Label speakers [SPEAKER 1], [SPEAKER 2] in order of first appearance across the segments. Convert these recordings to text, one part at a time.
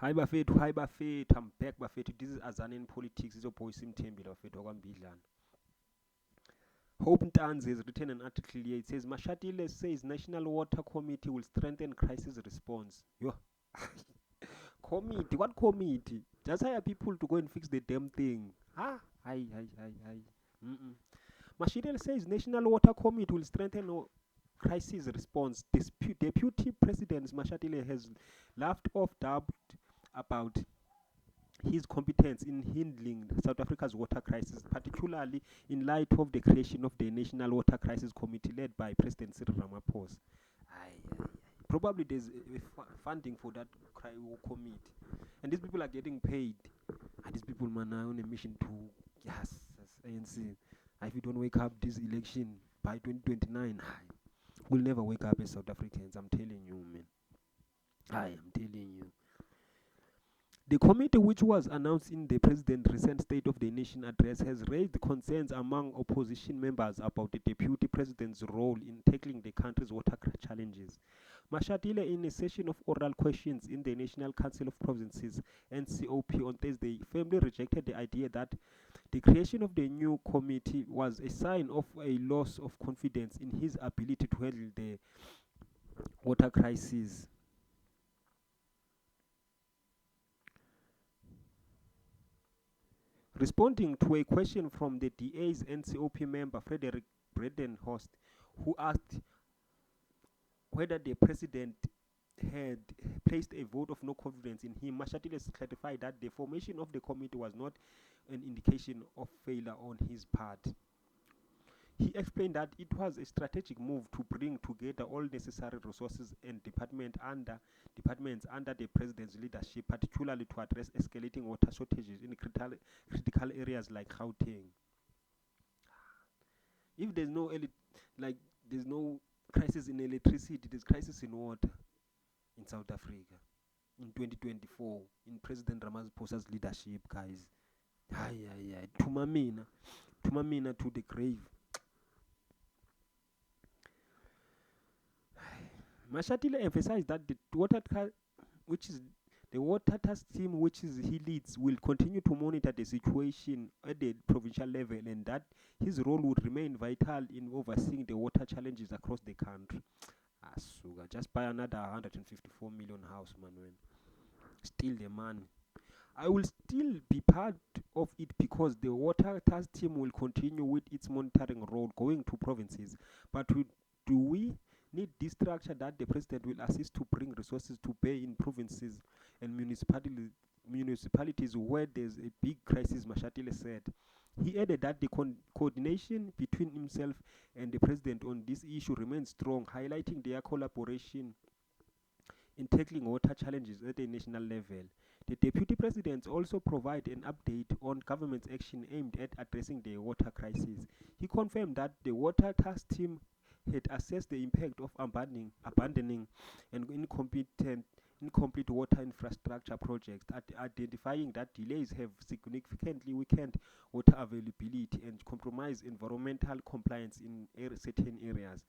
[SPEAKER 1] Hi Buffet, I'm back Buffet. This is Azan in Politics, is your boy Sim Tembi Buffet Ogambidlan. Hope Ntanzi has written an article here. It says Mashatile says National Water Committee will strengthen crisis response. Yo, committee, what committee? Just hire people to go and fix the damn thing. Ah, hi. Mm-mm. Mashatile says National Water Committee will strengthen crisis response. Deputy President Mashatile has laughed off doubt about his competence in handling South Africa's water crisis, particularly in light of the creation of the National Water Crisis Committee led by President Cyril Ramaphosa. Aye. Probably there's funding for that committee, and these people are getting paid. And these people, man, are on a mission to yes, ANC. If you don't wake up this election by 2029, we'll never wake up as South Africans. I'm telling you, man. I am telling you. The committee, which was announced in the president's recent State of the Nation address, has raised concerns among opposition members about the deputy president's role in tackling the country's water challenges. Mashatile, in a session of oral questions in the National Council of Provinces (NCOP) on Thursday, firmly rejected the idea that the creation of the new committee was a sign of a loss of confidence in his ability to handle the water crisis. Responding to a question from the DA's NCOP member Frederick Bredenhorst, who asked whether the president had placed a vote of no confidence in him, Mashatile clarified that the formation of the committee was not an indication of failure on his part. He explained that it was a strategic move to bring together all necessary resources and departments under the president's leadership, particularly to address escalating water shortages in critical areas like Gauteng. If there's no crisis in electricity, there's crisis in water in South Africa in 2024 in President Ramaphosa's leadership, guys. Tumamina to the grave. Mashatile emphasized that the water task team he leads will continue to monitor the situation at the provincial level, and that his role would remain vital in overseeing the water challenges across the country. Sugar, just buy another 154 million house, Manuel. Still the money. I will still be part of it because the water task team will continue with its monitoring role going to provinces. But do we need this structure that the president will assist to bring resources to bear in provinces and municipalities where there's a big crisis, Mashatile said. He added that the coordination between himself and the president on this issue remains strong, highlighting their collaboration in tackling water challenges at the national level. The deputy president also provided an update on government's action aimed at addressing the water crisis. He confirmed that the water task team had assessed the impact of abandoning and incomplete water infrastructure projects, identifying that delays have significantly weakened water availability and compromised environmental compliance in certain areas.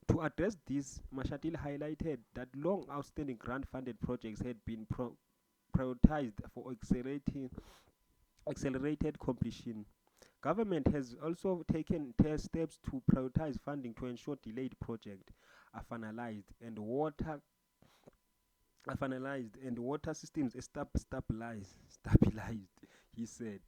[SPEAKER 1] To address this, Mashatile highlighted that long outstanding grant funded projects had been prioritized for accelerated completion. Government has also taken steps to prioritize funding to ensure delayed projects are finalized and water systems are stabilized, he said.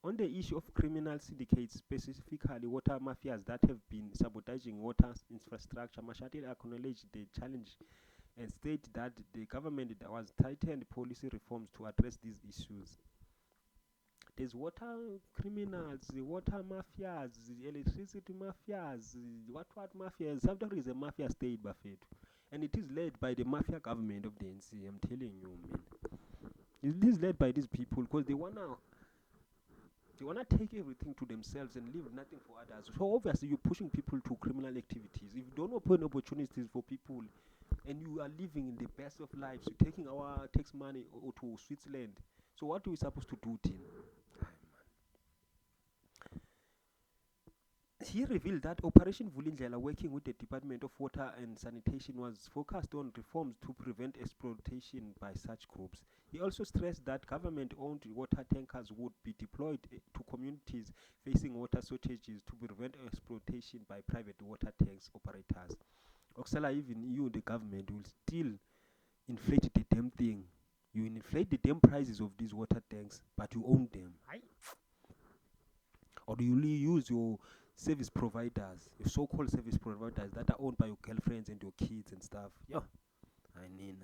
[SPEAKER 1] On the issue of criminal syndicates, specifically water mafias that have been sabotaging water infrastructure, Mashatile acknowledged the challenge and stated that the government was tightened policy reforms to address these issues. There's water criminals, the water mafias, the electricity mafias, what mafias. South Africa is a mafia state, Buffett. And it is led by the mafia government of the NC. I'm telling you, man. It is led by these people because they wanna take everything to themselves and leave nothing for others. So obviously you're pushing people to criminal activities. If you don't open opportunities for people and you are living in the best of lives, you're taking our tax money to Switzerland. So what are we supposed to do, Tim? He revealed that Operation Vulindlela, working with the Department of Water and Sanitation, was focused on reforms to prevent exploitation by such groups. He also stressed that government-owned water tankers would be deployed to communities facing water shortages to prevent exploitation by private water tanks operators. Oksala, even you, the government, will still inflate the damn thing. You inflate the damn prices of these water tanks, but you own them. Or do you use your service providers, your so-called service providers that are owned by your girlfriends and your kids and stuff? Yeah, I mean,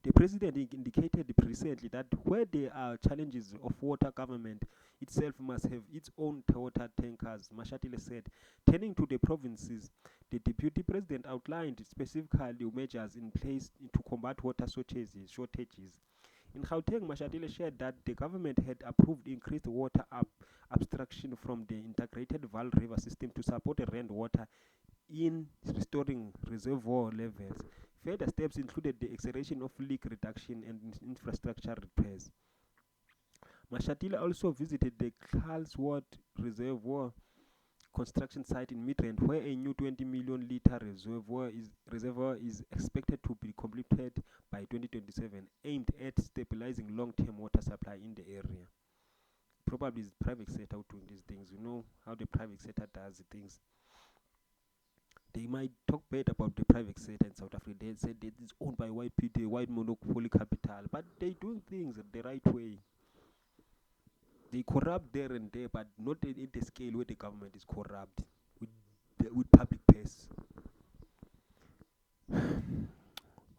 [SPEAKER 1] the president indicated recently that where there are challenges of water, government itself must have its own water tankers. Mashatile said, turning to the provinces, the deputy president outlined specifically measures in place to combat water shortages. In Gauteng, Mashatile shared that the government had approved increased water abstraction from the integrated Vaal River system to support rainwater in restoring reservoir levels. Further steps included the acceleration of leak reduction and infrastructure repairs. Mashatile also visited the Carlsworth Reservoir construction site in Midrand, where a new 20 million litre reservoir is expected to be completed by 2027, aimed at stabilizing long-term water supply in the area. Probably the private sector doing these things. You know how the private sector does things. They might talk bad about the private sector in South Africa. They said that it's owned by white people, white monopoly capital, but they doing things the right way. They corrupt there and there, but not at the scale where the government is corrupt with public purse.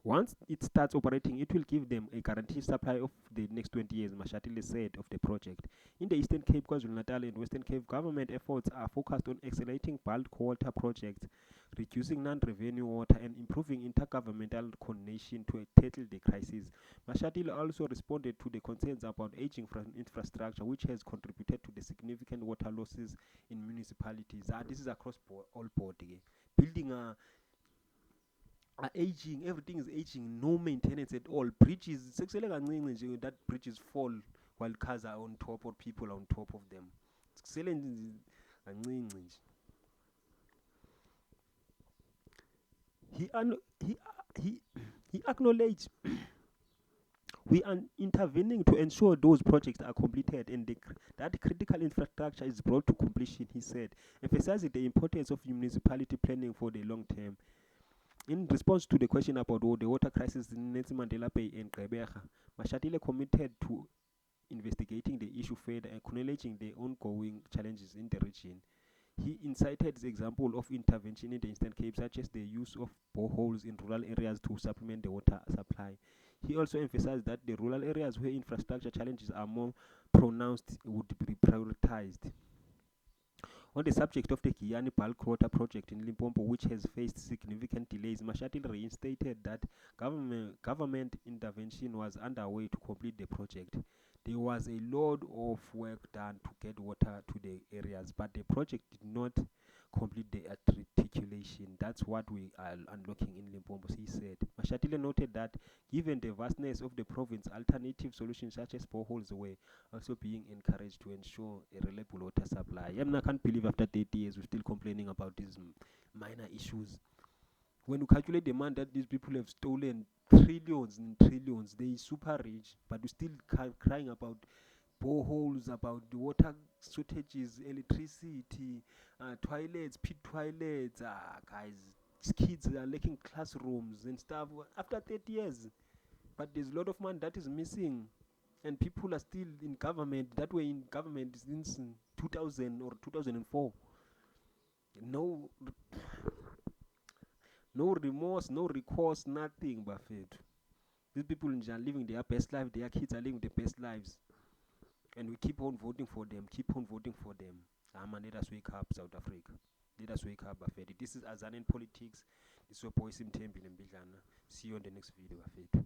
[SPEAKER 1] Once it starts operating, it will give them a guaranteed supply of the next 20 years, Mashatile said of the project. In the Eastern Cape, KwaZulu-Natal and Western Cape, government efforts are focused on accelerating bulk water projects, reducing non-revenue water, and improving intergovernmental coordination to tackle the crisis. Mashatile also responded to the concerns about aging infrastructure, which has contributed to the significant water losses in municipalities. This is across all board. Building are aging, everything is aging, no maintenance at all. Bridges, that bridges fall while cars are on top or people are on top of them. He acknowledged we are intervening to ensure those projects are completed and that critical infrastructure is brought to completion, he said, emphasizing the importance of municipality planning for the long term. In response to the question about the water crisis in Nelson Mandela Bay and Gqeberha, Mashatile committed to investigating the issue further, acknowledging the ongoing challenges in the region. He incited the example of intervention in the Eastern Cape, such as the use of boreholes in rural areas to supplement the water supply. He also emphasized that the rural areas where infrastructure challenges are more pronounced would be prioritized. On the subject of the Giyani bulk water project in Limpopo, which has faced significant delays, Mashatile reinstated that government intervention was underway to complete the project. There was a lot of work done to get water to the areas, but the project did not complete the articulation. That's what we are unlocking in Limpopo, he said. Mashatile noted that given the vastness of the province, alternative solutions such as boreholes were also being encouraged to ensure a reliable water supply. I can't believe after 30 years we're still complaining about these minor issues. When you calculate the amount that these people have stolen, trillions and trillions, they are super rich, but we're still crying about boreholes, about the water shortages, electricity, toilets, pit toilets. Guys, kids are lacking classrooms and stuff after 30 years. But there's a lot of money that is missing, and people are still in government that were in government since 2000 or 2004. No remorse, no recourse, nothing, Buffett. These people are living their best life, their kids are living the best lives. And we keep on voting for them, let us wake up, South Africa. Let us wake up, Buffett. This is Azan in Politics. This is your boy Sim Tembi Mbijana. See you on the next video, Buffett.